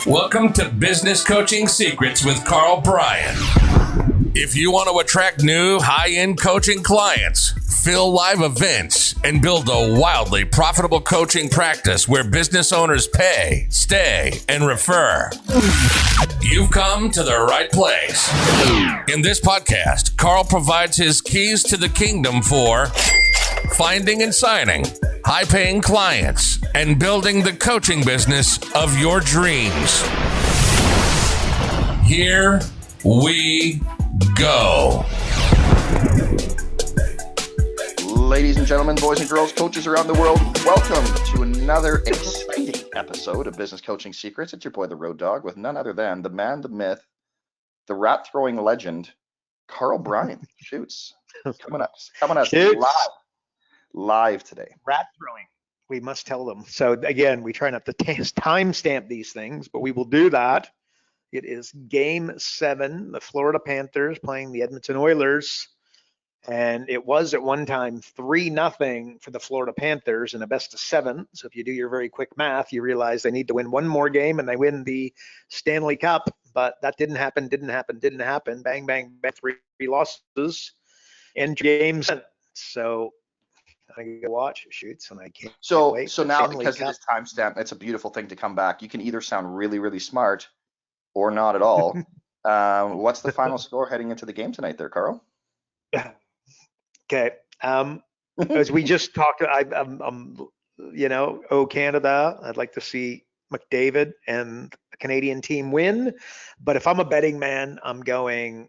Welcome to Business Coaching Secrets with Karl Bryan. If you want to attract new high-end coaching clients, fill live events, and build a wildly profitable coaching practice where business owners pay, stay, and refer, you've come to the right place. In this podcast, Karl provides his keys to the kingdom for finding and signing high-paying clients and building the coaching business of your dreams. Here we go. Ladies and gentlemen, boys and girls, coaches around the world, welcome to another exciting episode of Business Coaching Secrets. It's your boy, the Road Dog, with none other than the man, the myth, the rat-throwing legend, Karl Bryan. Shoots. Coming us live today. Rat throwing. We must tell them. So again, we try not to timestamp these things, but we will do that. It is Game 7, the Florida Panthers playing the Edmonton Oilers. And it was at one time 3-0 for the Florida Panthers in a best of 7. So if you do your very quick math, you realize they need to win one more game and they win the Stanley Cup. But that didn't happen. Bang, bang, bang, 3 losses in Game 7. So I go watch Shoots and I can't wait. So now because of this timestamp, it's a beautiful thing to come back. You can either sound really, really smart or not at all. What's the final score heading into the game tonight there, Karl? Okay. As we just talked, Canada, I'd like to see McDavid and the Canadian team win. But if I'm a betting man, I'm going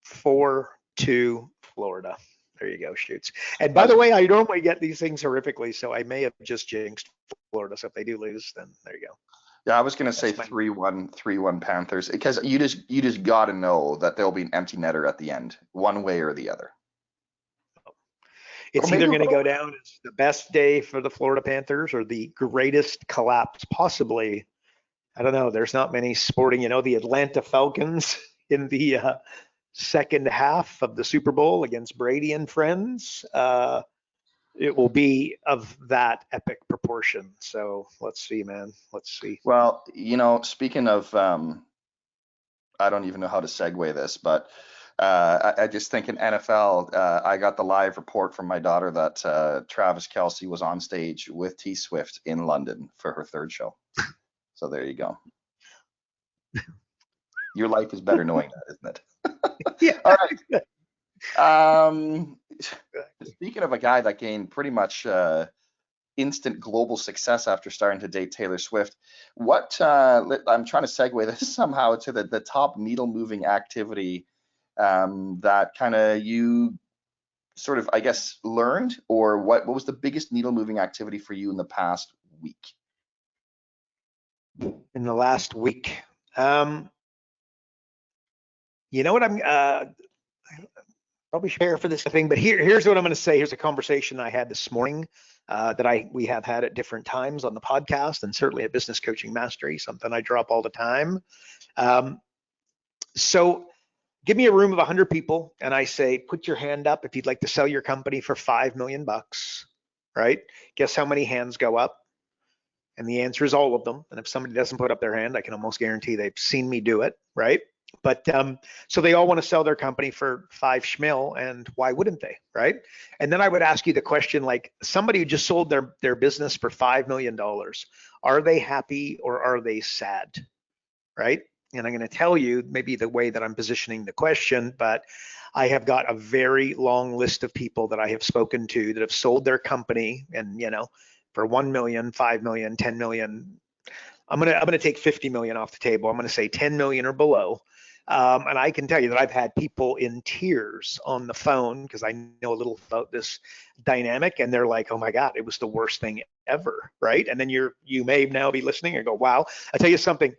4-2 Florida. There you go, Shoots. And by the way, I normally get these things horrifically, so I may have just jinxed Florida. So if they do lose, then there you go. Yeah, I was going to say 3-1 Panthers, because you just got to know that there'll be an empty netter at the end, one way or the other. It's either going to go down as the best day for the Florida Panthers or the greatest collapse possibly. I don't know. There's not many sporting, the Atlanta Falcons in the second half of the Super Bowl against Brady and friends. It will be of that epic proportion. So let's see, man. Let's see. Well, speaking of, I don't even know how to segue this, but I just think in NFL, I got the live report from my daughter that Travis Kelce was on stage with T Swift in London for her third show. So there you go. Your life is better knowing that, isn't it? Yeah. All right. Speaking of a guy that gained pretty much instant global success after starting to date Taylor Swift, I'm trying to segue this somehow to the top needle moving activity that kind of you sort of, I guess, learned, or what was the biggest needle moving activity for you in the past week? In the last week, what I'm probably share for this thing, but here's what I'm going to say. Here's a conversation I had this morning that we have had at different times on the podcast and certainly at Business Coaching Mastery, something I drop all the time. So give me a room of 100 people and I say, put your hand up if you'd like to sell your company for $5 million, right? Guess how many hands go up? And the answer is all of them. And if somebody doesn't put up their hand, I can almost guarantee they've seen me do it, right? But so they all want to sell their company for $5 schmil, and why wouldn't they, right? And then I would ask you the question, like somebody who just sold their business for $5 million, are they happy or are they sad, right? And I'm going to tell you maybe the way that I'm positioning the question, but I have got a very long list of people that I have spoken to that have sold their company and, for 1 million, 5 million, 10 million. I'm going to take 50 million off the table. I'm going to say 10 million or below. And I can tell you that I've had people in tears on the phone because I know a little about this dynamic, and they're like, "Oh my God, it was the worst thing ever," right? And then you may now be listening and go, "Wow." I'll tell you something.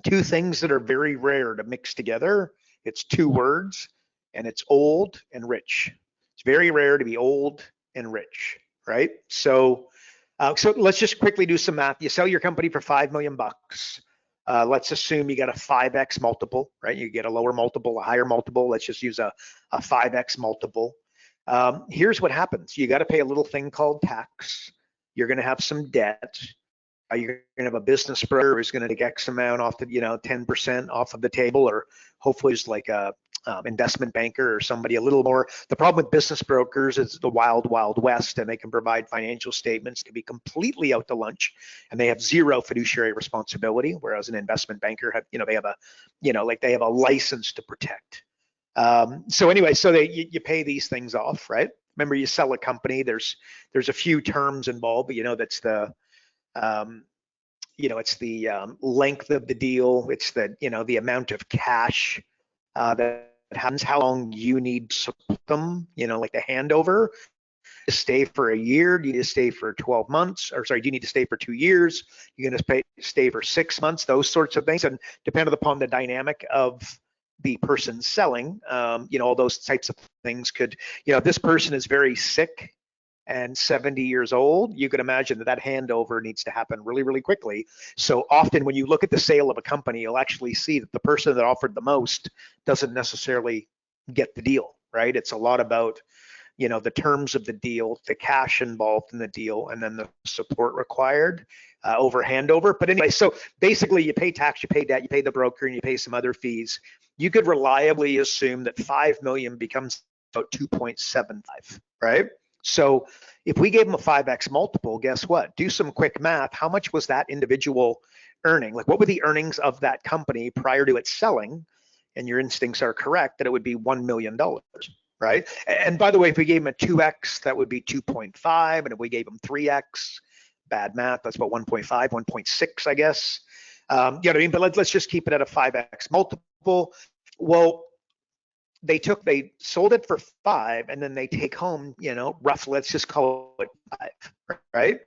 2 things that are very rare to mix together. It's 2 words, and it's old and rich. It's very rare to be old and rich, right? So let's just quickly do some math. You sell your company for $5 million. Let's assume you got a 5x multiple, right? You get a lower multiple, a higher multiple. Let's just use a 5x multiple. Here's what happens. You got to pay a little thing called tax. You're going to have some debt. you're going to have a business broker who's going to take X amount off the, 10% off of the table, or hopefully it's like a investment banker or somebody a little more. The problem with business brokers is the wild, wild west, and they can provide financial statements, can be completely out to lunch, and they have zero fiduciary responsibility. Whereas an investment banker, they have a license to protect. So anyway, so you pay these things off, right? Remember, you sell a company. There's a few terms involved, but that's the it's the length of the deal. It's the amount of cash that happens, how long you need to support them, like the handover. To stay for a year? Do you need to stay for 12 months? Or sorry, do you need to stay for 2 years? You're going to stay for 6 months? Those sorts of things, and depending upon the dynamic of the person selling, all those types of things could, this person is very sick and 70 years old. You could imagine that handover needs to happen really, really quickly. So often when you look at the sale of a company, you'll actually see that the person that offered the most doesn't necessarily get the deal, right? It's a lot about, the terms of the deal, the cash involved in the deal, and then the support required over handover. But anyway, so basically you pay tax, you pay debt, you pay the broker, and you pay some other fees. You could reliably assume that 5 million becomes about 2.75, right? So if we gave them a 5x multiple, guess what? Do some quick math. How much was that individual earning? Like, what were the earnings of that company prior to its selling? And your instincts are correct that it would be $1 million, right? And by the way, if we gave them a 2x, that would be 2.5. And if we gave them 3x, bad math, that's about 1.5, 1.6, I guess. You know what I mean? But let's just keep it at a 5x multiple. Well, they sold it for 5, and then they take home, roughly, let's just call it 5, right?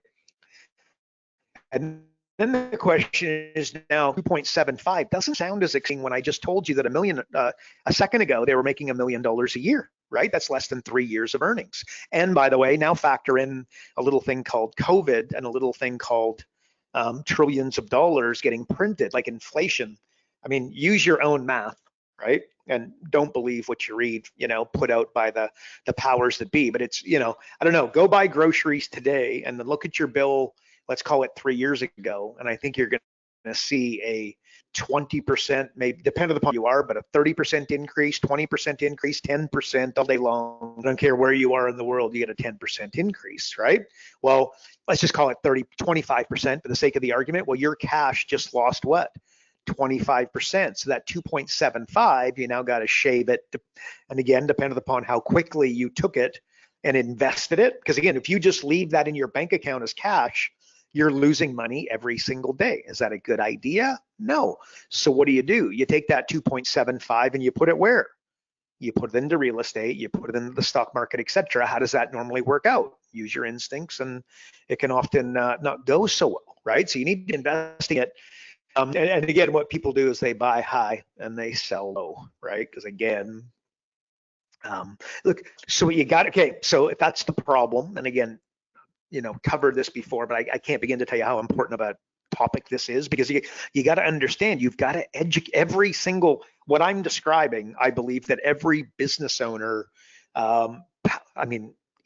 And then the question is now 2.75 doesn't sound as exciting when I just told you that a second ago they were making $1 million a year, right? That's less than 3 years of earnings. And by the way, now factor in a little thing called COVID and a little thing called trillions of dollars getting printed, like inflation. I mean, use your own math, right? And don't believe what you read, put out by the powers that be. But it's, I don't know, go buy groceries today and then look at your bill, let's call it 3 years ago. And I think you're going to see a 20%, maybe depending upon who you are, but a 30% increase, 20% increase, 10% all day long. I don't care where you are in the world, you get a 10% increase, right? Well, let's just call it 25% for the sake of the argument. Well, your cash just lost what? 25%. So that 2.75, you now got to shave it. And again, depending upon how quickly you took it and invested it. Because again, if you just leave that in your bank account as cash, you're losing money every single day. Is that a good idea? No. So what do? You take that 2.75 and you put it where? You put it into real estate, you put it into the stock market, etc. How does that normally work out? Use your instincts, and it can often not go so well, right? So you need to invest in it. And again, what people do is they buy high and they sell low, right? Because again, look, so you got, okay, so if that's the problem, and again, covered this before, but I can't begin to tell you how important of a topic this is, because you got to understand, you've got to educate every single, what I'm describing, I believe that every business owner,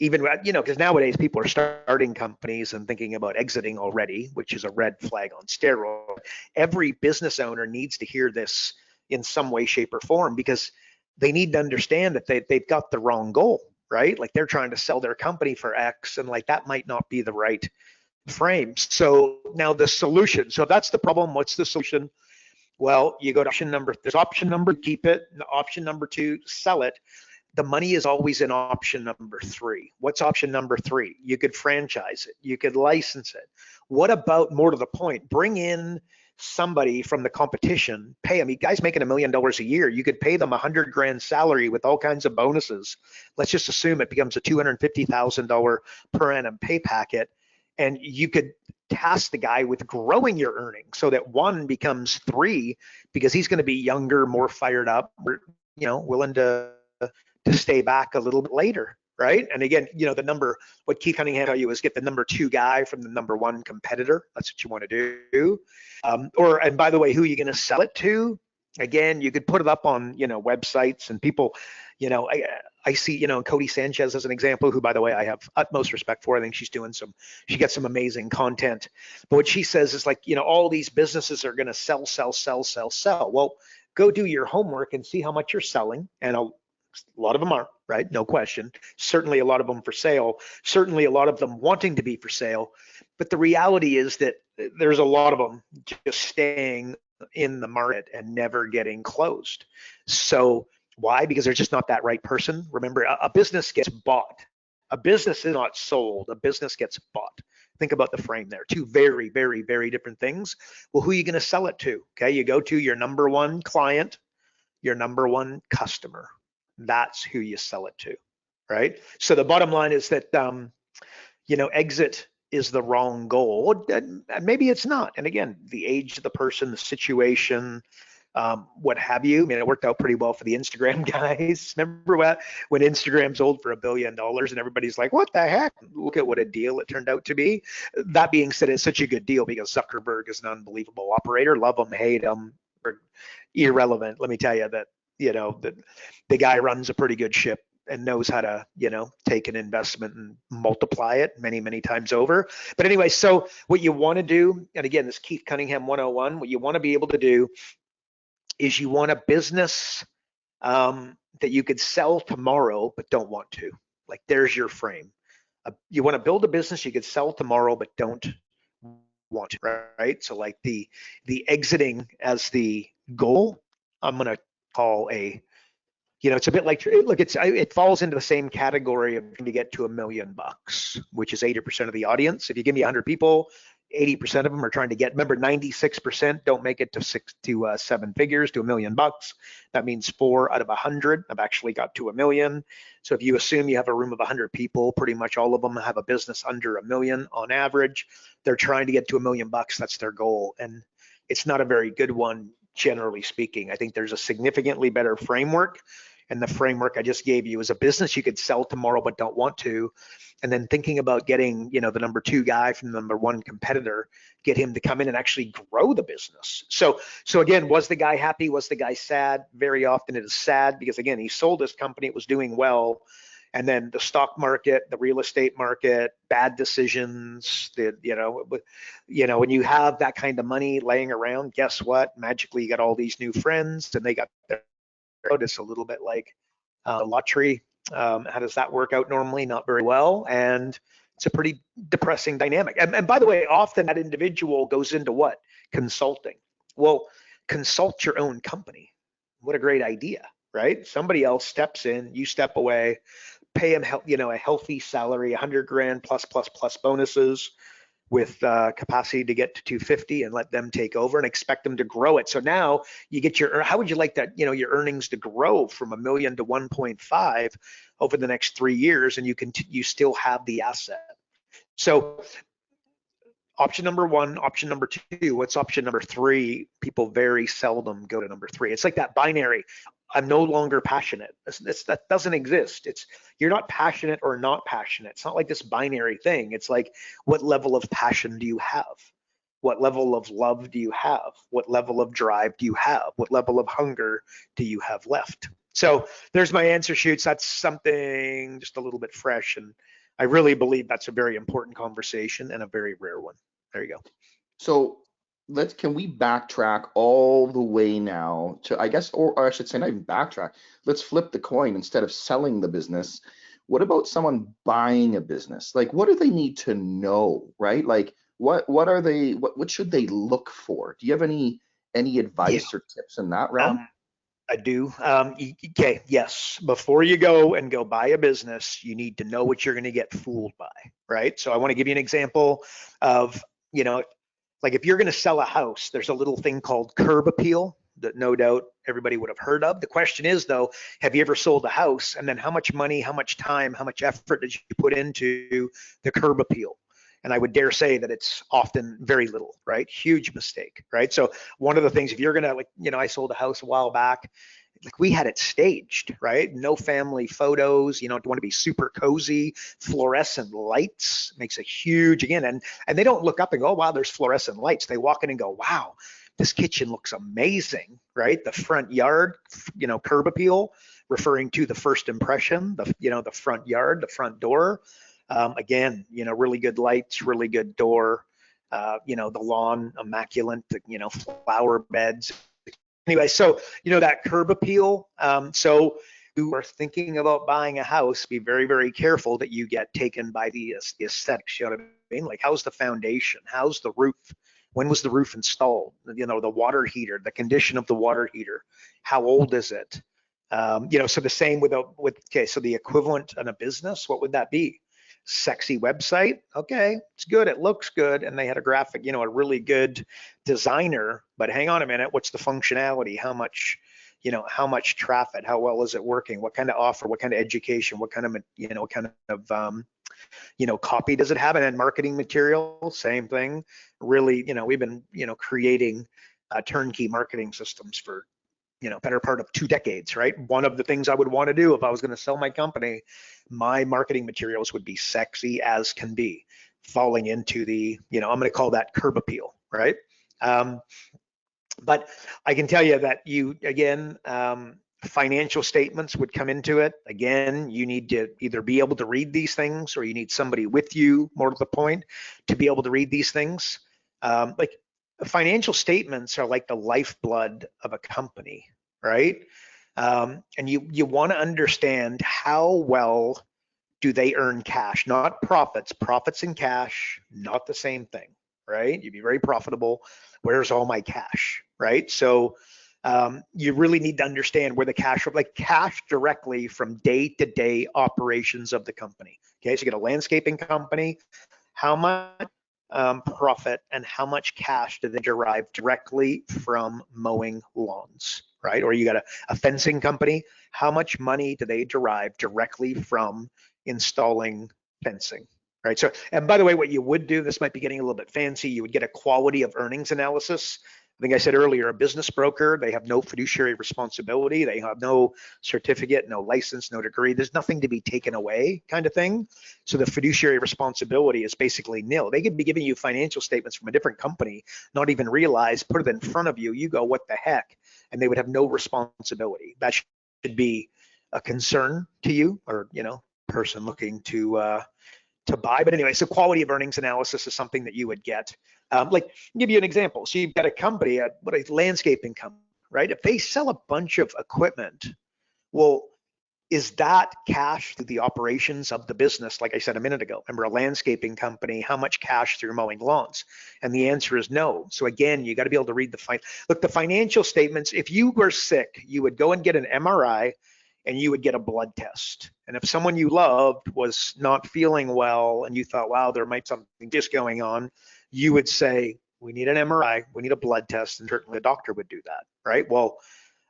even, because nowadays people are starting companies and thinking about exiting already, which is a red flag on steroids. Every business owner needs to hear this in some way, shape, or form, because they need to understand that they've got the wrong goal, right? Like they're trying to sell their company for X, and like that might not be the right frame. So now the solution. So if that's the problem, what's the solution? Well, you go to option number, there's option number, keep it. Option number 2, sell it. The money is always in option number 3. What's option number 3? You could franchise it. You could license it. What about, more to the point, bring in somebody from the competition, pay them. You guys making $1 million a year, you could pay them $100,000 salary with all kinds of bonuses. Let's just assume it becomes a $250,000 per annum pay packet, and you could task the guy with growing your earnings so that 1 becomes 3, because he's going to be younger, more fired up, willing to stay back a little bit later, right? And again, the number, what Keith Cunningham tell you is get the number 2 guy from the number 1 competitor. That's what you want to do. And by the way, who are you going to sell it to? Again, you could put it up on, websites, and people, I see, Cody Sanchez as an example, who, by the way, I have utmost respect for. I think she gets some amazing content. But what she says is like, all these businesses are going to sell, sell, sell, sell, sell. Well, go do your homework and see how much you're selling. And a lot of them are, right? No question. Certainly a lot of them for sale. Certainly a lot of them wanting to be for sale. But the reality is that there's a lot of them just staying in the market and never getting closed. So why? Because they're just not that right person. Remember, a business gets bought. A business is not sold. A business gets bought. Think about the frame there. Two very, very, very different things. Well, who are you going to sell it to? Okay, you go to your number one client, your number one customer. That's who you sell it to, right? So the bottom line is that, exit is the wrong goal. Maybe it's not. And again, the age of the person, the situation, what have you. I mean, it worked out pretty well for the Instagram guys. Remember when Instagram sold for $1 billion and everybody's like, what the heck? Look at what a deal it turned out to be. That being said, it's such a good deal because Zuckerberg is an unbelievable operator. Love him, hate him, or irrelevant. Let me tell you that, the guy runs a pretty good ship and knows how to, take an investment and multiply it many, many times over. But anyway, so what you want to do, and again, this Keith Cunningham 101, what you want to be able to do is you want a business that you could sell tomorrow, but don't want to. Like, there's your frame. You want to build a business you could sell tomorrow, but don't want to, right? So like the exiting as the goal, I'm going to call it's a bit like, look, it falls into the same category of trying to get to $1 million, which is 80% of the audience. If you give me 100 people, 80% of them are trying to get, remember, 96% don't make it to 7 figures, to $1 million. That means 4 out of 100 have actually got to $1 million. So if you assume you have a room of 100 people, pretty much all of them have a business under $1 million on average. They're trying to get to $1 million. That's their goal. And it's not a very good one, generally speaking. I think there's a significantly better framework. And the framework I just gave you is a business you could sell tomorrow but don't want to. And then thinking about getting, the number 2 guy from the number 1 competitor, get him to come in and actually grow the business. So again, was the guy happy? Was the guy sad? Very often it is sad because, again, he sold his company, it was doing well. And then the stock market, the real estate market, bad decisions, when you have that kind of money laying around, guess what? Magically, you got all these new friends and they got their. It's a little bit like the lottery. How does that work out normally? Not very well. And it's a pretty depressing dynamic. And by the way, often that individual goes into what? Consulting. Well, consult your own company. What a great idea, right? Somebody else steps in, you step away, pay him, a healthy salary, 100 grand plus bonuses, with capacity to get to 250 and let them take over and expect them to grow it. So now you get how would you like that, your earnings to grow from $1 million to 1.5 over the next 3 years, and you still have the asset. So option number 1, option number 2, what's option number 3? People very seldom go to number 3. It's like that binary. I'm no longer passionate. That doesn't exist. You're not passionate or not passionate. It's not like this binary thing. It's like, what level of passion do you have? What level of love do you have? What level of drive do you have? What level of hunger do you have left? So there's my answer sheets. That's something just a little bit fresh. And I really believe that's a very important conversation and a very rare one. There you go. So can we backtrack all the way now to, I guess, or I should say not even backtrack. Let's flip the coin. Instead of selling the business, what about someone buying a business? Like, what do they need to know, right? Like, what should they look for? Do you have any advice or tips in that realm? I do. Okay, yes. Before you go buy a business, you need to know what you're going to get fooled by, right? So I want to give you an example of, like if you're going to sell a house, there's a little thing called curb appeal that no doubt everybody would have heard of. The question is, though, have you ever sold a house? And then how much money, how much time, how much effort did you put into the curb appeal? And I would dare say that it's often very little, right? Huge mistake, right? So one of the things, if you're going to, I sold a house a while back, like we had it staged, right? No family photos, you want to be super cozy. Fluorescent lights makes a huge, again, and they don't look up and go, oh, wow, there's fluorescent lights. They walk in and go, wow, this kitchen looks amazing, right? The front yard, curb appeal, referring to the first impression, the front yard, the front door. Again, really good lights, really good door, the lawn, immaculate, flower beds. Anyway, so, that curb appeal. So you are thinking about buying a house, be very, very careful that you get taken by the aesthetics. You know what I mean? Like, how's the foundation? How's the roof? When was the roof installed? The water heater, the condition of the water heater. How old is it? So the same so the equivalent in a business, what would that be? Sexy website. Okay, it's good. It looks good. And they had a graphic, a really good designer, but hang on a minute. What's the functionality? How much traffic? How well is it working? What kind of offer? What kind of education? What kind of, copy does it have? And then marketing material, same thing. Really, we've been, creating turnkey marketing systems for, better part of 2 decades, right? One of the things I would want to do if I was going to sell my company, my marketing materials would be sexy as can be, falling into the, I'm going to call that curb appeal, right? But I can tell you that financial statements would come into it. Again, you need to either be able to read these things, or you need somebody with you, more to the point, to be able to read these things. Like, financial statements are like the lifeblood of a company, right? And you want to understand how well do they earn cash, not profits. Profits and cash, not the same thing, right? You'd be very profitable. Where's all my cash, right? So you really need to understand where the cash directly from day-to-day operations of the company. Okay, so you get a landscaping company, how much profit and how much cash do they derive directly from mowing lawns, right? Or you got a fencing company, how much money do they derive directly from installing fencing, right? So, and by the way, what you would do, this might be getting a little bit fancy, you would get a quality of earnings analysis. I think I said earlier, a business broker, they have no fiduciary responsibility. They have no certificate, no license, no degree. There's nothing to be taken away, kind of thing. So the fiduciary responsibility is basically nil. They could be giving you financial statements from a different company, not even realize, put it in front of you. You go, what the heck? And they would have no responsibility. That should be a concern to you, or, person looking to buy. But anyway, so quality of earnings analysis is something that you would get. Like, give you an example. So you've got a company, a landscaping company, right? If they sell a bunch of equipment, well, is that cash through the operations of the business? Like I said a minute ago, remember, a landscaping company, how much cash through mowing lawns? And the answer is no. So again, you got to be able to read the financial statements. If you were sick, you would go and get an MRI, and you would get a blood test. And if someone you loved was not feeling well and you thought, wow, there might be something just going on, you would say, we need an MRI, we need a blood test, and certainly a doctor would do that, right? Well,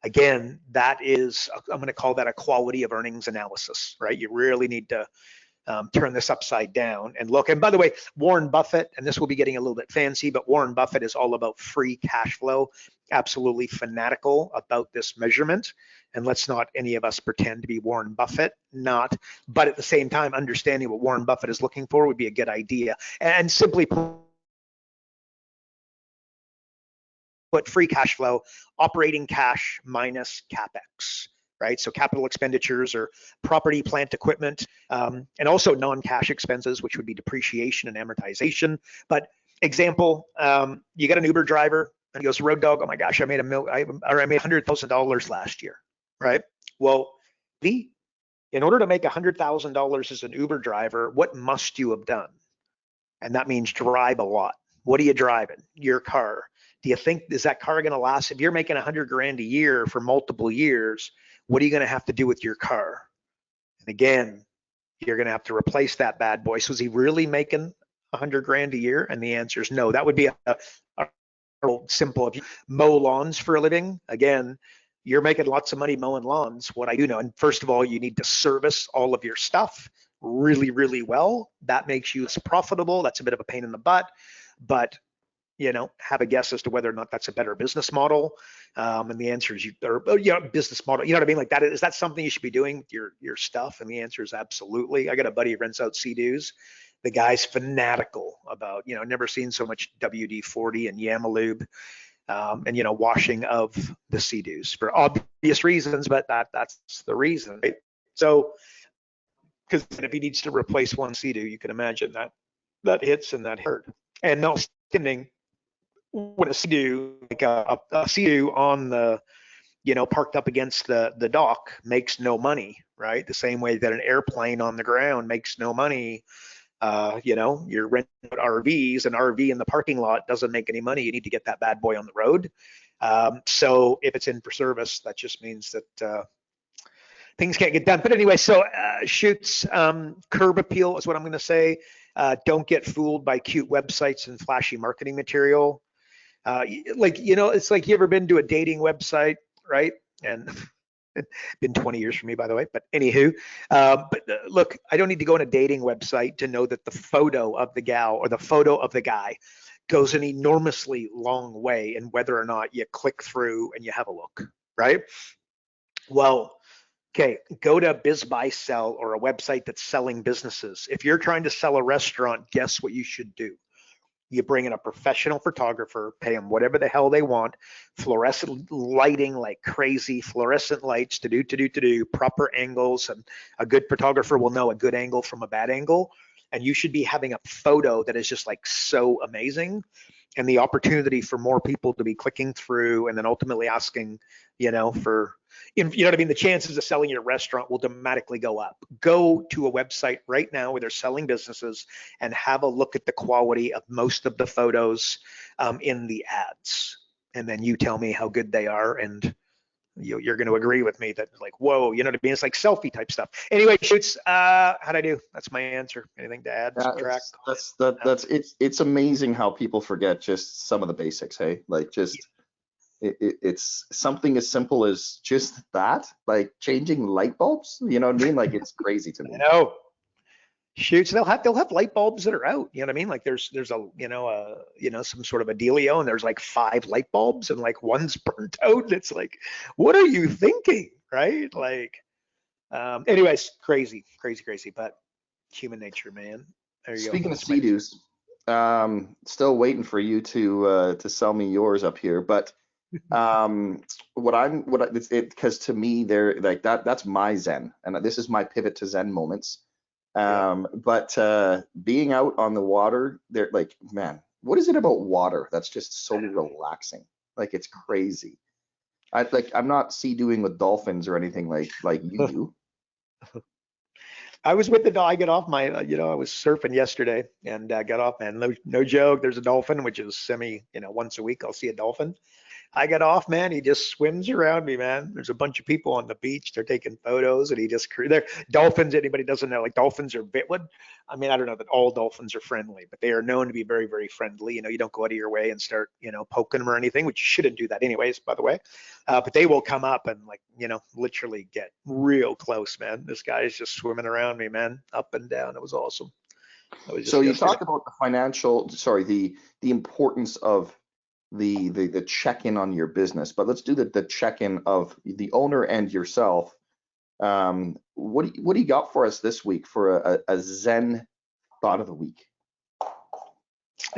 again, that is, I'm going to call that a quality of earnings analysis, right? You really need to turn this upside down and look. And by the way, Warren Buffett, and this will be getting a little bit fancy, but Warren Buffett is all about free cash flow, absolutely fanatical about this measurement. And let's not any of us pretend to be Warren Buffett, but at the same time, understanding what Warren Buffett is looking for would be a good idea. And simply put, free cash flow, operating cash minus CapEx. Right? So capital expenditures or property, plant, equipment, and also non-cash expenses, which would be depreciation and amortization. But example, you got an Uber driver and he goes, Road Dog, oh my gosh, I made $100,000 last year, right? Well, in order to make $100,000 as an Uber driver, what must you have done? And that means drive a lot. What are you driving? Your car. Do you think, is that car going to last? If you're making $100,000 a year for multiple years, what are you going to have to do with your car? And again, you're going to have to replace that bad boy. So is he really making $100,000 a year? And the answer is no. That would be a simple. If you mow lawns for a living, again, you're making lots of money mowing lawns. What I do know, and first of all, you need to service all of your stuff really, really well. That makes you profitable. That's a bit of a pain in the butt, but have a guess as to whether or not that's a better business model. And the answer is business model. You know what I mean? Like that, is that something you should be doing with your stuff? And the answer is absolutely. I got a buddy who rents out Sea-Doos. The guy's fanatical about, never seen so much WD-40 and Yamalube. and washing of the sea-doos for obvious reasons, but that's the reason, right? So, because if he needs to replace one sea-doo, you can imagine that hits and that hurt. And notwithstanding, when a sea-doo, like a sea-doo on the, parked up against the dock makes no money, right? The same way that an airplane on the ground makes no money. You're renting out RVs, an RV in the parking lot doesn't make any money. You need to get that bad boy on the road. So if it's in for service, that just means that things can't get done. But anyway, so shoots, curb appeal is what I'm going to say. Don't get fooled by cute websites and flashy marketing material. It's like, you ever been to a dating website, right? And been 20 years for me, by the way, but anywho, look, I don't need to go on a dating website to know that the photo of the gal or the photo of the guy goes an enormously long way in whether or not you click through and you have a look, right? Well, okay, go to Biz Buy Sell or a website that's selling businesses. If you're trying to sell a restaurant, guess what you should do? You bring in a professional photographer, pay them whatever the hell they want, fluorescent lighting like crazy, fluorescent lights to do, proper angles, and a good photographer will know a good angle from a bad angle. And you should be having a photo that is just like so amazing. And the opportunity for more people to be clicking through and then ultimately asking, for, what I mean? The chances of selling your restaurant will dramatically go up. Go to a website right now where they're selling businesses and have a look at the quality of most of the photos in the ads. And then you tell me how good they are. And you're going to agree with me that like, whoa, you know what I mean? It's like selfie type stuff. Anyway, Shoots, how'd I do? That's my answer. Anything to add? Subtract? It's amazing how people forget just some of the basics. Hey, like just it's something as simple as just that, like changing light bulbs. You know what I mean? Like it's crazy to me. I know. Shoots, they'll have light bulbs that are out. You know what I mean? Like there's a some sort of a dealio, and there's like 5 light bulbs, and like one's burnt out. It's like, what are you thinking, right? Like, anyways, crazy. But human nature, man. There you Speaking go. of Sea-Doos, still waiting for you to sell me yours up here, but because to me they're like that's my Zen, and this is my pivot to Zen moments. But being out on the water, they're like, man, what is it about water that's just so relaxing? Like it's crazy. I'm not sea-doing with dolphins or anything like you do. I was with the I got off my, I was surfing yesterday and got off, man. No joke. There's a dolphin, which is once a week I'll see a dolphin. I got off, man. He just swims around me, man. There's a bunch of people on the beach. They're taking photos, and they're dolphins. Anybody doesn't know, like dolphins are I mean, I don't know that all dolphins are friendly, but they are known to be very, very friendly. You don't go out of your way and start, poking them or anything, which you shouldn't do that anyways, by the way. But they will come up and literally get real close, man. This guy is just swimming around me, man, up and down. It was awesome. So you talk about the importance of the check-in on your business, but let's do the check-in of the owner and yourself. What do you got for us this week for a Zen thought of the week?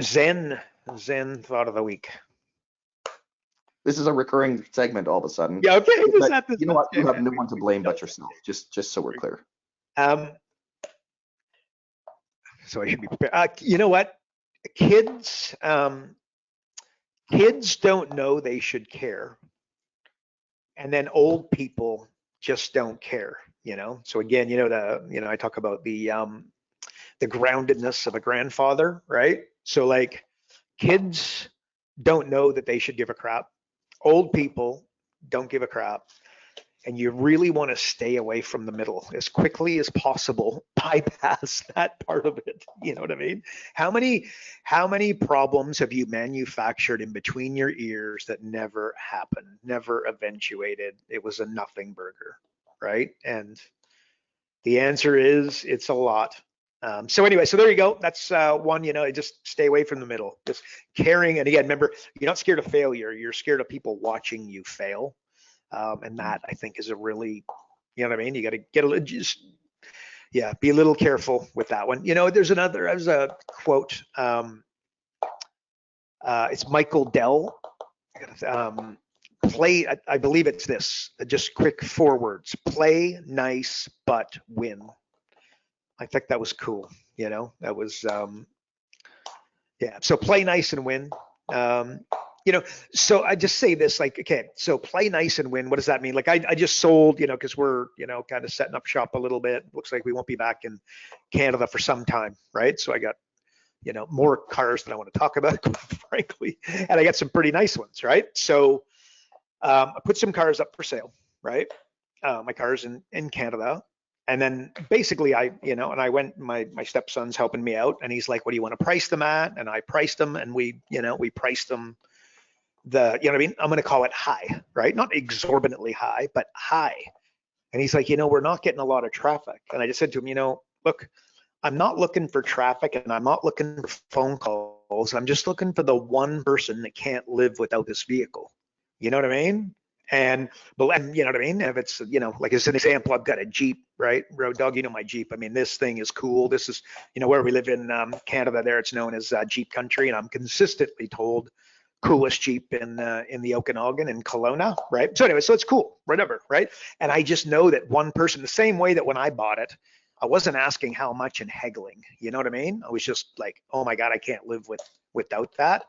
Zen thought of the week. This is a recurring segment all of a sudden. Yeah, okay. You know what? You have no one to blame but yourself. Just so we're clear. So I should be prepared. You know what? Kids don't know they should care, and then old people just don't care. So again, I talk about the groundedness of a grandfather, right? So like, kids don't know that they should give a crap. Old people don't give a crap. And you really want to stay away from the middle as quickly as possible. Bypass that part of it. You know what I mean? How many problems have you manufactured in between your ears that never happened, never eventuated? It was a nothing burger, right? And the answer is it's a lot. So anyway, so there you go. That's one, just stay away from the middle. Just caring. And again, remember, you're not scared of failure. You're scared of people watching you fail. And that, I think, is a really, you know what I mean? You got to get a little, be a little careful with that one. There's a quote. It's Michael Dell, play, I believe it's this, just quick 4 words: play nice, but win. I think that was cool. That was, yeah. So play nice and win. So I just say this, like, okay, so play nice and win. What does that mean? Like, I just sold, because we're, kind of setting up shop a little bit. Looks like we won't be back in Canada for some time, right? So I got, more cars than I want to talk about, frankly, and I got some pretty nice ones, right? So I put some cars up for sale, right? My cars in Canada. And then basically and I went, my stepson's helping me out, and he's like, what do you want to price them at? And I priced them, and we priced them I'm going to call it high, right? Not exorbitantly high, but high. And he's like, we're not getting a lot of traffic. And I just said to him, look, I'm not looking for traffic, and I'm not looking for phone calls. I'm just looking for the one person that can't live without this vehicle. You know what I mean? And you know what I mean? If it's, like as an example, I've got a Jeep, right? Road Dog, my Jeep. I mean, this thing is cool. This is, where we live in Canada there, it's known as Jeep country. And I'm consistently told coolest Jeep in the Okanagan in Kelowna, right? So anyway, so it's cool, whatever, right? And I just know that one person, the same way that when I bought it, I wasn't asking how much and haggling, you know what I mean? I was just like, oh my God, I can't live without that.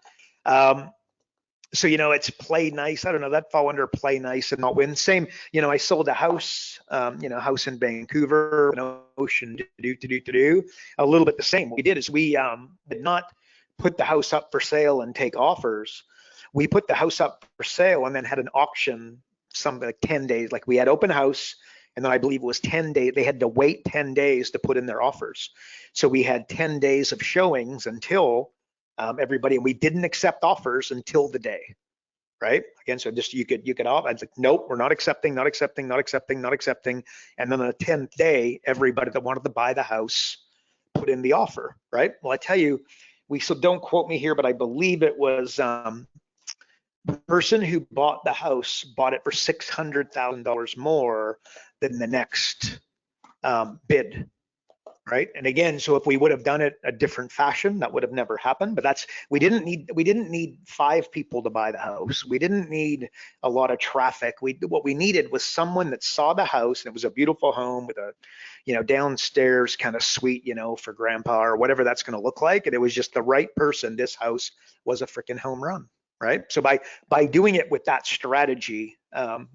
So, it's play nice. I don't know, that fall under play nice and not win. Same, I sold a house, house in Vancouver, an ocean, a little bit the same. What we did is we did not put the house up for sale and take offers. We put the house up for sale and then had an auction, something like 10 days. Like we had open house, and then I believe it was 10 days. They had to wait 10 days to put in their offers. So we had 10 days of showings until everybody, and we didn't accept offers until the day, right? Again, so just you could off. I was like, nope, we're not accepting. And then on the 10th day, everybody that wanted to buy the house put in the offer, right? Well, I tell you, so don't quote me here, but I believe it was the person who bought the house bought it for $600,000 more than the next bid, right? And again, so if we would have done it a different fashion, that would have never happened. But we didn't need 5 people to buy the house. We didn't need a lot of traffic. What we needed was someone that saw the house, and it was a beautiful home with a, downstairs kind of suite, for grandpa or whatever that's going to look like. And it was just the right person. This house was a freaking home run, right? So by doing it with that strategy,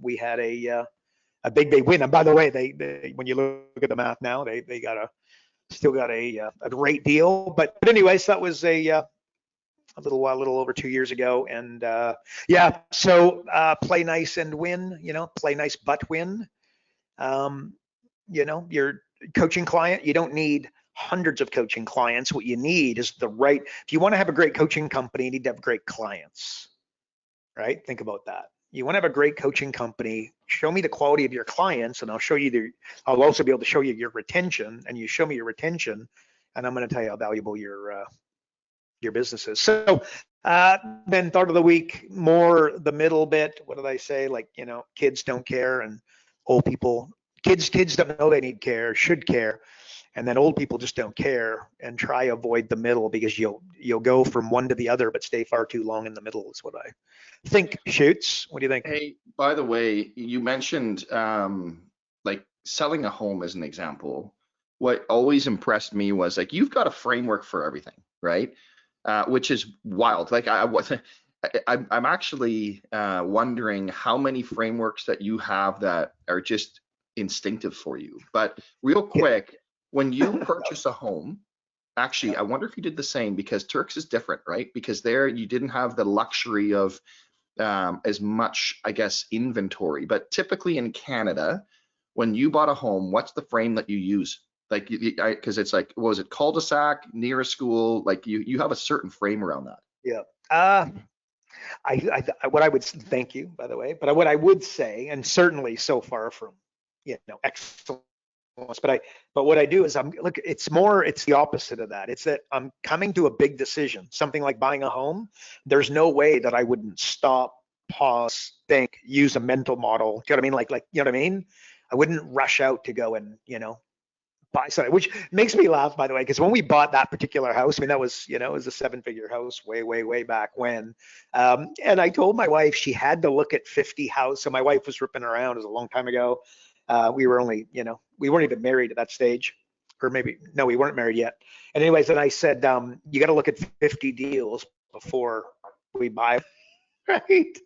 we had a big win. And by the way, they when you look at the math now, they still got a great deal. But anyways, that was a little over 2 years ago. And yeah, so play nice and win, play nice but win. Your coaching client, you don't need hundreds of coaching clients. What you need is if you want to have a great coaching company, you need to have great clients, right? Think about that. You want to have a great coaching company, show me the quality of your clients, and I'll also be able to show you your retention, and you show me your retention, and I'm going to tell you how valuable your business is. So then thought of the week, more the middle bit. What did I say? Like, kids don't care, and old people, kids don't know they need care, should care. And then old people just don't care, and try avoid the middle, because you'll go from one to the other, but stay far too long in the middle is what I think. Shoots, what do you think? Hey, by the way, you mentioned like selling a home as an example. What always impressed me was like you've got a framework for everything, right? Which is wild. Like I'm actually wondering how many frameworks that you have that are just instinctive for you. But real quick, when you purchase a home, actually, I wonder if you did the same, because Turks is different, right? Because there you didn't have the luxury of as much, I guess, inventory. But typically in Canada, when you bought a home, what's the frame that you use? Like, because it's like, what was it, cul-de-sac, near a school? Like you have a certain frame around that. Yeah. What I would, thank you, by the way, but what I would say, and certainly so far from, excellent, but what I do is it's the opposite of that. It's that I'm coming to a big decision, something like buying a home. There's no way that I wouldn't stop, pause, think, use a mental model. Do you know what I mean? Like, you know what I mean? I wouldn't rush out to go and, buy something, which makes me laugh, by the way, because when we bought that particular house, I mean, that was, you know, it was a 7-figure house way back when. And I told my wife she had to look at 50 houses. So my wife was ripping around. It was a long time ago. We were only, you know, we weren't even married at that stage, or maybe, no, we weren't married yet. And anyways, then I said, you got to look at 50 deals before we buy. Right.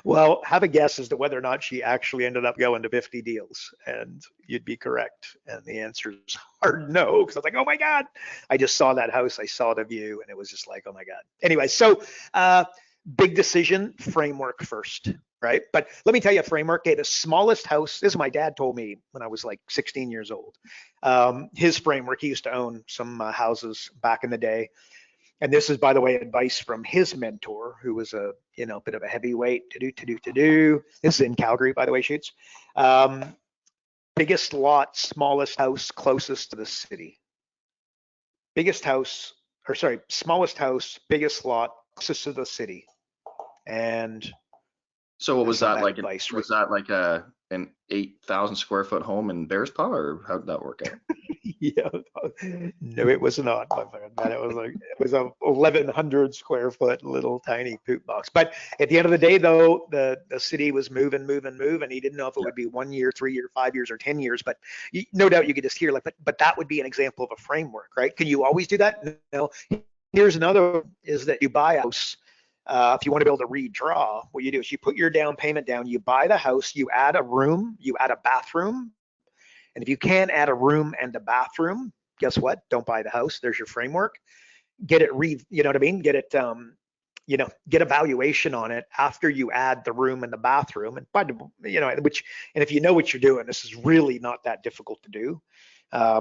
Well, have a guess as to whether or not she actually ended up going to 50 deals, and you'd be correct. And the answer is hard no, because I was like, oh my God, I just saw that house, I saw the view, and it was just like, oh my God. Anyway, so big decision, framework first, right? But let me tell you a framework. Okay, the smallest house, this is my dad told me when I was like 16 years old. His framework, he used to own some houses back in the day. And this is, by the way, advice from his mentor, who was a, you know, bit of a heavyweight. This is in Calgary, by the way, Shoots. Biggest lot, smallest house, closest to the city. Smallest house, biggest lot, closest to the city. And so what was that like? Advice, was that like an 8,000 square foot home in Bearspaw, or how did that work out? Yeah, no, it was not, my friend. Man, it was a 1,100 square foot little tiny poop box. But at the end of the day, though, the city was moving, and he didn't know if it would be 1 year, 3 year, 5 years, or 10 years. But no doubt you could just hear like, but that would be an example of a framework, right? Can you always do that? No. Here's another: is that you buy a house. If you want to be able to redraw, what you do is you put your down payment down, you buy the house, you add a room, you add a bathroom. And if you can add a room and a bathroom, guess what? Don't buy the house. There's your framework. Get it you know what I mean? Get it, you know, get a valuation on it after you add the room and the bathroom. And you know, and if you know what you're doing, this is really not that difficult to do.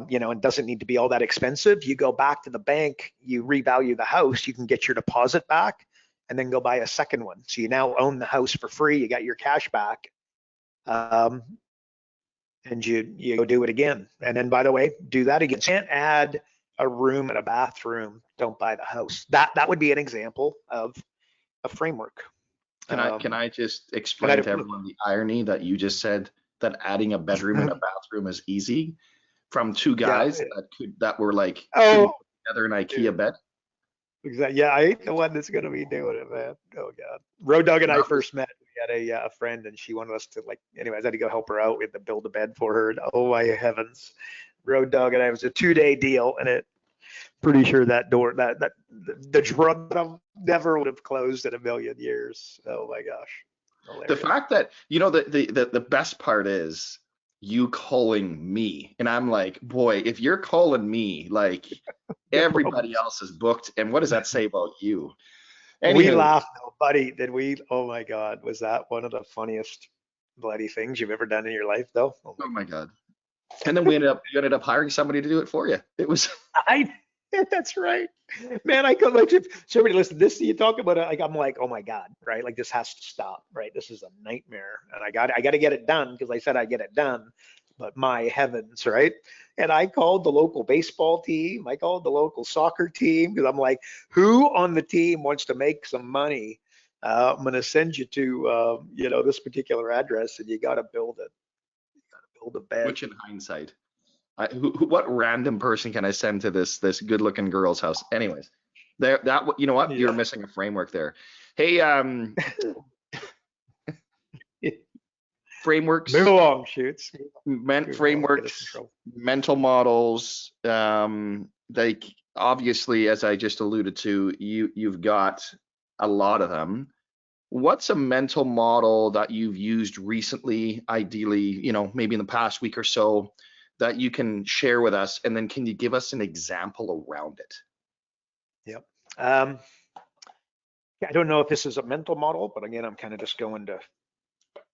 You know, and doesn't need to be all that expensive. You go back to the bank, you revalue the house, you can get your deposit back, and then go buy a second one. So you now own the house for free. You got your cash back. And you go do it again. And then, by the way, do that again. Can't add a room and a bathroom, don't buy the house. That would be an example of a framework. Can I just explain to everyone the irony that you just said that adding a bedroom and a bathroom is easy from two guys that were like together an IKEA bed? Exactly. Yeah, I ain't the one that's gonna be doing it, man. Oh God. Road Dog and I first met. We had a friend, and she wanted us to, like, anyways, I had to go help her out. We had to build a bed for her. And, oh my heavens, Road Dog and I, it was a 2-day deal, and it pretty sure that door, the drum never would have closed in a million years. Oh my gosh. Hilarious. The fact that, you know, the best part is you calling me, and I'm like, boy, if you're calling me, like everybody else is booked, and what does that say about you? Anywho, we laughed though, buddy. Did we? Oh my God, was that one of the funniest bloody things you've ever done in your life, though? Oh my God. And then you ended up hiring somebody to do it for you. It was. That's right, man. I come like, so everybody listen. This you talk about it. Like I'm like, oh my God, right? Like this has to stop, right? This is a nightmare, and I got to get it done because I said I'd get it done. But my heavens, right? And I called the local baseball team. I called the local soccer team because I'm like, who on the team wants to make some money? I'm going to send you to, you know, this particular address, and you got to build it. You got to build a bed. Which, in hindsight, what random person can I send to this good-looking girl's house? Anyways, you know what? You're missing a framework there. Hey, frameworks. Move along, Shoots. Frameworks, mental models. Like obviously, as I just alluded to, you've got a lot of them. What's a mental model that you've used recently, ideally, you know, maybe in the past week or so, that you can share with us? And then can you give us an example around it? Yep. I don't know if this is a mental model, but again, I'm kind of just going to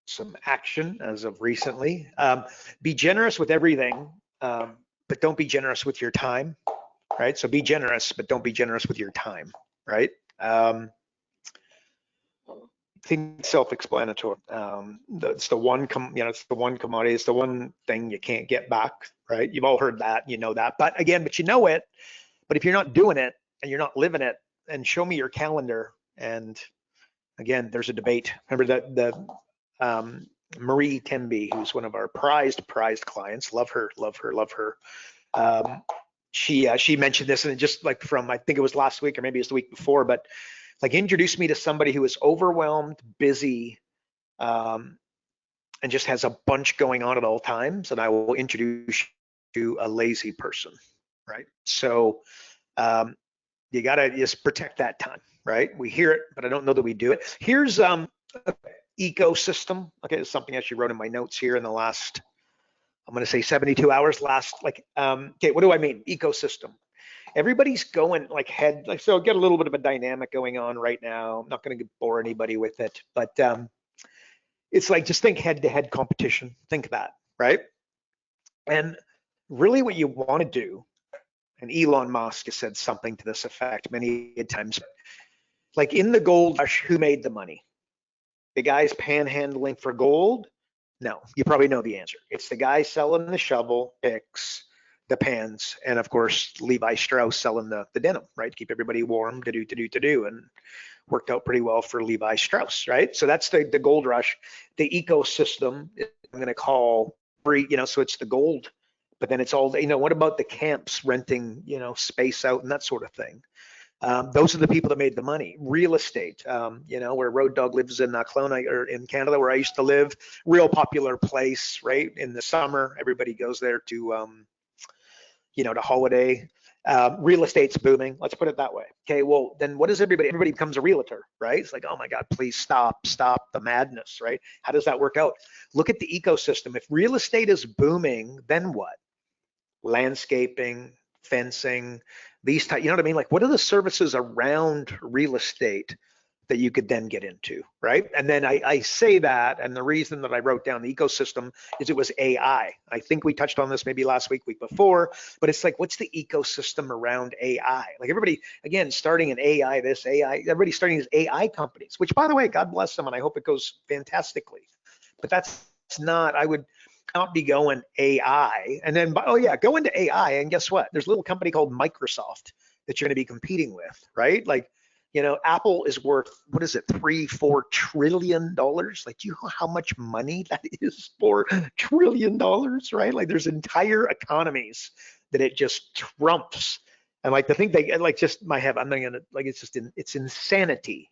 some action as of recently. Be generous with everything, but don't be generous with your time, right? So be generous, but don't be generous with your time, right? I think it's self-explanatory. It's the one, it's the one commodity. It's the one thing you can't get back, right? You've all heard that, you know that. But again, but you know it. But if you're not doing it and you're not living it, and show me your calendar. And again, there's a debate. Remember that Marie Temby, who's one of our prized clients, love her. She mentioned this, and just like from, I think it was last week or maybe it was the week before, but like introduced me to somebody who is overwhelmed, busy, and just has a bunch going on at all times, and I will introduce you to a lazy person, right? So you gotta just protect that time, right? We hear it, but I don't know that we do it. Here's ecosystem. Okay, it's something I actually wrote in my notes here in the last, I'm gonna say 72 hours. Okay, what do I mean? Ecosystem. Everybody's going like so get a little bit of a dynamic going on right now. I'm not gonna bore anybody with it, but it's like, just think head-to-head competition. Think that, right? And really what you wanna do, and Elon Musk has said something to this effect many times, like in the gold rush, who made the money? The guys panhandling for gold? No, you probably know the answer. It's the guy selling the shovel, picks, the pans, and of course, Levi Strauss selling the denim, right? To keep everybody warm, to do, and worked out pretty well for Levi Strauss, right? So that's the gold rush. The ecosystem, I'm gonna call free, so it's the gold, but then it's all, what about the camps renting, space out and that sort of thing? Those are the people that made the money. Real estate, where Road Dogg lives in Kelowna, or in Canada, where I used to live, real popular place, right? In the summer, everybody goes there to, to holiday. Real estate's booming. Let's put it that way. Okay, well, then what does everybody becomes a realtor, right? It's like, oh my God, please stop the madness, right? How does that work out? Look at the ecosystem. If real estate is booming, then what? Landscaping, fencing, these type, you know what I mean? Like, what are the services around real estate that you could then get into, right? And then I say that, and the reason that I wrote down the ecosystem is it was AI. I think we touched on this maybe last week before, but it's like, what's the ecosystem around AI? Like everybody, again, starting an AI, everybody's starting these AI companies, which by the way, God bless them, and I hope it goes fantastically. But that's not, I would not be going AI, and then, oh yeah, go into AI, and guess what? There's a little company called Microsoft that you're gonna be competing with, right? Like, Apple is worth, what is it, $3-4 trillion? Like, do you know how much money that is? $4 trillion, right? Like, there's entire economies that it just trumps. And like, to think they, like, just my head, I'm not gonna, like, it's just, it's insanity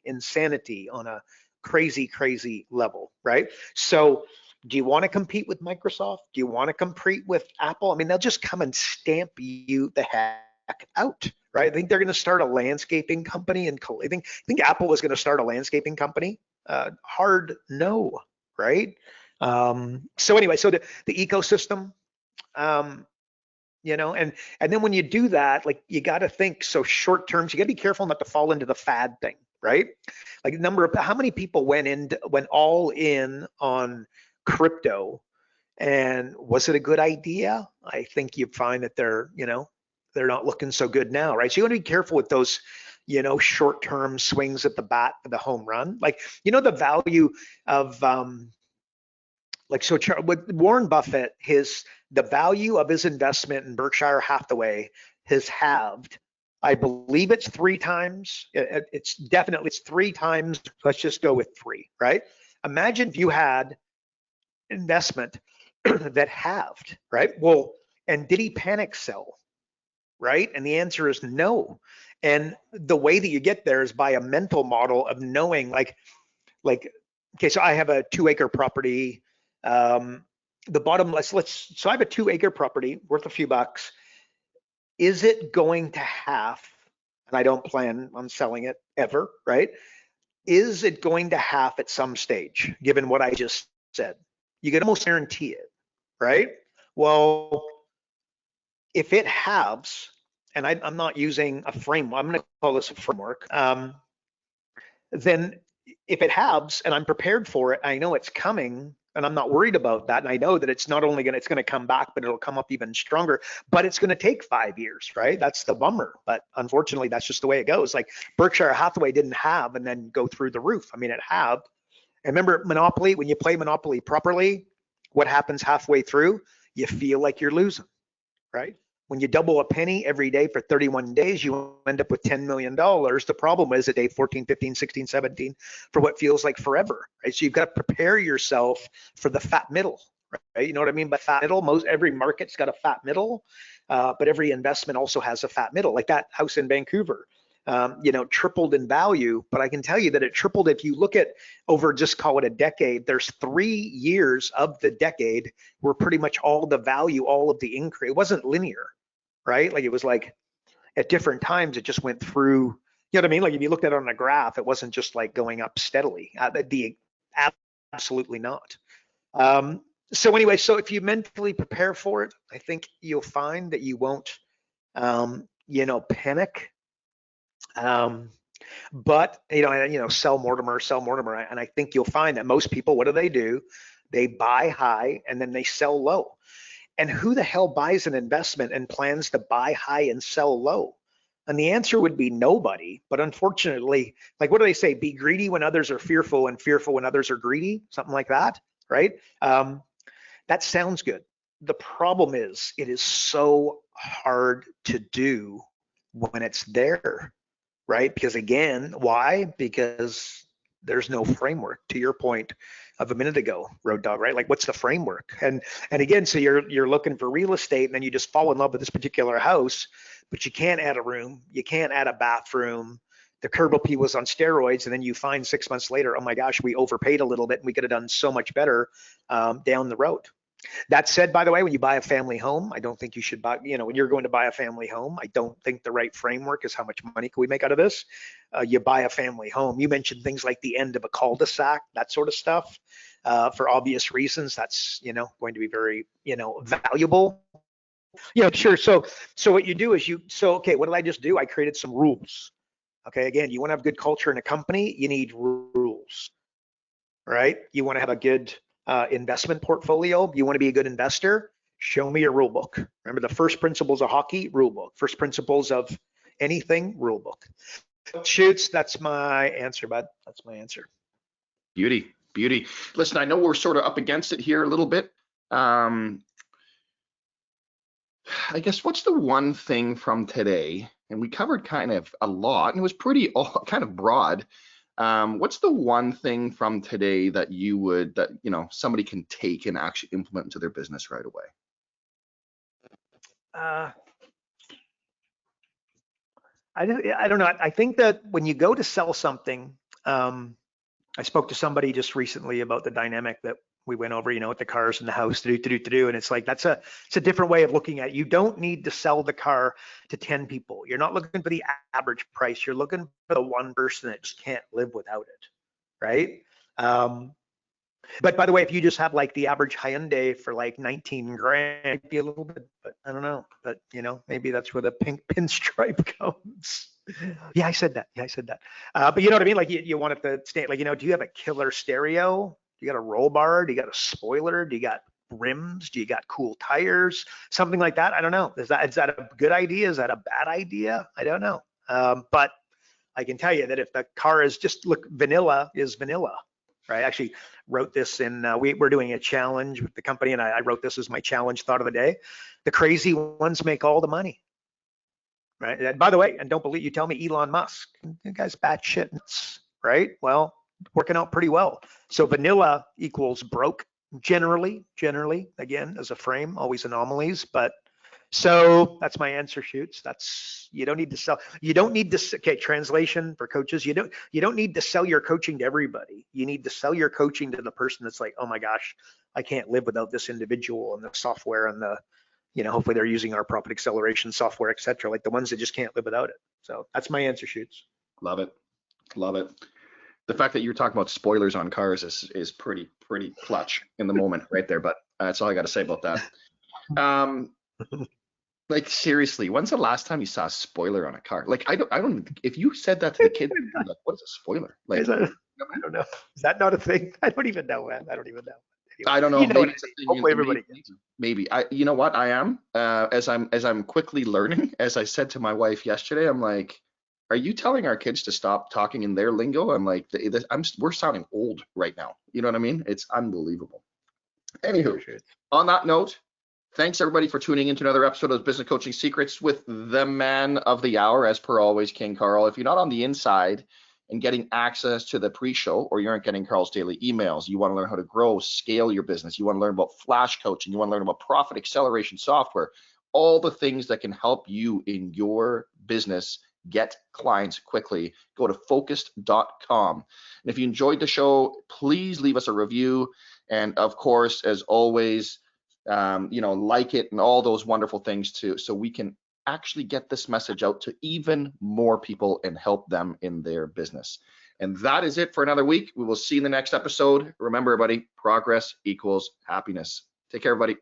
on a crazy level, right? So, do you want to compete with Microsoft? Do you want to compete with Apple? I mean, they'll just come and stamp you the heck out, right? I think they're going to start a landscaping company, and I think Apple was going to start a landscaping company. Hard no, right? So anyway, so the ecosystem, and then when you do that, like, you got to think, so short terms, you got to be careful not to fall into the fad thing, right? Like, how many people went all in on crypto, and was it a good idea? I think you find that they're not looking so good now, right? So you want to be careful with those, short-term swings at the bat for the home run. Like, the value of with Warren Buffett, the value of his investment in Berkshire Hathaway has halved. I believe it's 3 times. It's 3 times. Let's just go with 3, right? Imagine if you had investment that halved, right? Well, and did he panic sell, right? And the answer is no. And the way that you get there is by a mental model of knowing, like, okay, so I have a 2-acre property. So I have a 2-acre property worth a few bucks. Is it going to half? And I don't plan on selling it ever, right? Is it going to half at some stage, given what I just said? You can almost guarantee it, right? Well, if it halves, and I'm not using a framework, I'm going to call this a framework, then if it halves and I'm prepared for it, I know it's coming, and I'm not worried about that, and I know that it's not only it's going to come back, but it'll come up even stronger, but it's going to take 5 years, right? That's the bummer, but unfortunately, that's just the way it goes. Like, Berkshire Hathaway didn't have and then go through the roof. I mean, it halved. And remember, Monopoly, when you play Monopoly properly, what happens halfway through? You feel like you're losing, right? When you double a penny every day for 31 days, you end up with $10 million. The problem is at day 14, 15, 16, 17 for what feels like forever, right? So you've got to prepare yourself for the fat middle, right? You know what I mean by fat middle? Every market's got a fat middle. but every investment also has a fat middle. Like that house in Vancouver, tripled in value, but I can tell you that it tripled. If you look at over, just call it a decade, there's 3 years of the decade where pretty much all the value, all of the increase, it wasn't linear, right? Like it was like at different times, it just went through, you know what I mean? Like if you looked at it on a graph, it wasn't just like going up steadily. Absolutely not. So anyway, so if you mentally prepare for it, I think you'll find that you won't, panic. But sell Mortimer, and I think you'll find that most people, what do? They buy high and then they sell low. And who the hell buys an investment and plans to buy high and sell low? And the answer would be nobody. But unfortunately, like what do they say? Be greedy when others are fearful and fearful when others are greedy, something like that, right? That sounds good. The problem is it is so hard to do when it's there, right? Because again, why? Because there's no framework, to your point of a minute ago, Road Dog, right? Like what's the framework? And again, so you're looking for real estate and then you just fall in love with this particular house, but you can't add a room, you can't add a bathroom, the curb appeal was on steroids, and then you find 6 months later, oh my gosh, we overpaid a little bit and we could have done so much better down the road. That said, by the way, when you buy a family home, I don't think you should buy, when you're going to buy a family home, I don't think the right framework is how much money can we make out of this. You buy a family home. You mentioned things like the end of a cul-de-sac, that sort of stuff. For obvious reasons, that's, going to be very, valuable. Yeah, sure. So what you do is okay, what did I just do? I created some rules. Okay, again, you want to have good culture in a company, you need rules, right? You want to have a good investment portfolio, you want to be a good investor, show me your rule book. Remember the first principles of hockey, rule book. First principles of anything, rule book. Shoots, that's my answer, bud. That's my answer. Beauty. Listen, I know we're sort of up against it here a little bit. I guess what's the one thing from today, and we covered kind of a lot, and it was pretty kind of broad. What's the one thing from today that somebody can take and actually implement into their business right away? I don't know. I think that when you go to sell something, I spoke to somebody just recently about the dynamic that we went over, with the cars in the house, and it's like it's a different way of looking at it. You don't need to sell the car to 10 people. You're not looking for the average price. You're looking for the one person that just can't live without it, right? But by the way, if you just have like the average Hyundai for like 19 grand, it'd be a little bit, but I don't know. But maybe that's where the pink pinstripe comes. Yeah, I said that. But you know what I mean? Like you want it to stay, like, do you have a killer stereo? Do you got a roll bar? Do you got a spoiler? Do you got rims? Do you got cool tires? Something like that. I don't know. Is that a good idea? Is that a bad idea? I don't know. But I can tell you that if the car is vanilla is vanilla, right? I actually wrote this in, we're doing a challenge with the company, and I wrote this as my challenge thought of the day. The crazy ones make all the money, right? And by the way, and don't believe, you tell me Elon Musk, you guys batshit nuts, right? Well, working out pretty well. So vanilla equals broke generally, again, as a frame, always anomalies, but so that's my answer, Shoots. You don't need to sell. You don't need to, okay, translation for coaches. You don't need to sell your coaching to everybody. You need to sell your coaching to the person that's like, oh my gosh, I can't live without this individual and the software and the, hopefully they're using our profit acceleration software, et cetera, like the ones that just can't live without it. So that's my answer, Shoots. Love it. The fact that you're talking about spoilers on cars is pretty clutch in the moment right there, but that's all I got to say about that. Like seriously, when's the last time you saw a spoiler on a car? Like I don't. If you said that to the kids, like, what is a spoiler? Like I don't know. Is that not a thing? I don't even know, man. I don't even know. Anyway, I don't know. Maybe it's a thing. Hopefully everybody gets. Maybe. You know what? I am. As I'm quickly learning. As I said to my wife yesterday, I'm like, are you telling our kids to stop talking in their lingo? I'm like, we're sounding old right now. You know what I mean? It's unbelievable. Anywho, on that note, thanks everybody for tuning into another episode of Business Coaching Secrets with the man of the hour, as per always, King Karl. If you're not on the inside and getting access to the pre-show, or you aren't getting Karl's daily emails, you want to learn how to grow, scale your business, you want to learn about flash coaching, you want to learn about profit acceleration software, all the things that can help you in your business get clients quickly, go to focused.com. And if you enjoyed the show, please leave us a review. And of course, as always, like it and all those wonderful things too, so we can actually get this message out to even more people and help them in their business. And that is it for another week. We will see you in the next episode. Remember, everybody, progress equals happiness. Take care, everybody.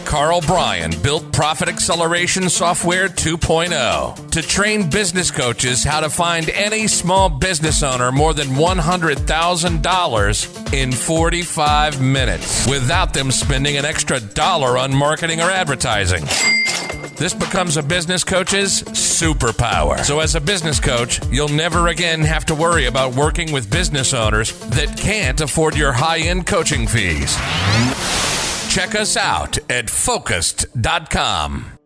Karl Bryan built Profit Acceleration Software 2.0 to train business coaches how to find any small business owner more than $100,000 in 45 minutes without them spending an extra dollar on marketing or advertising. This becomes a business coach's superpower. So as a business coach, you'll never again have to worry about working with business owners that can't afford your high-end coaching fees. Check us out at focused.com.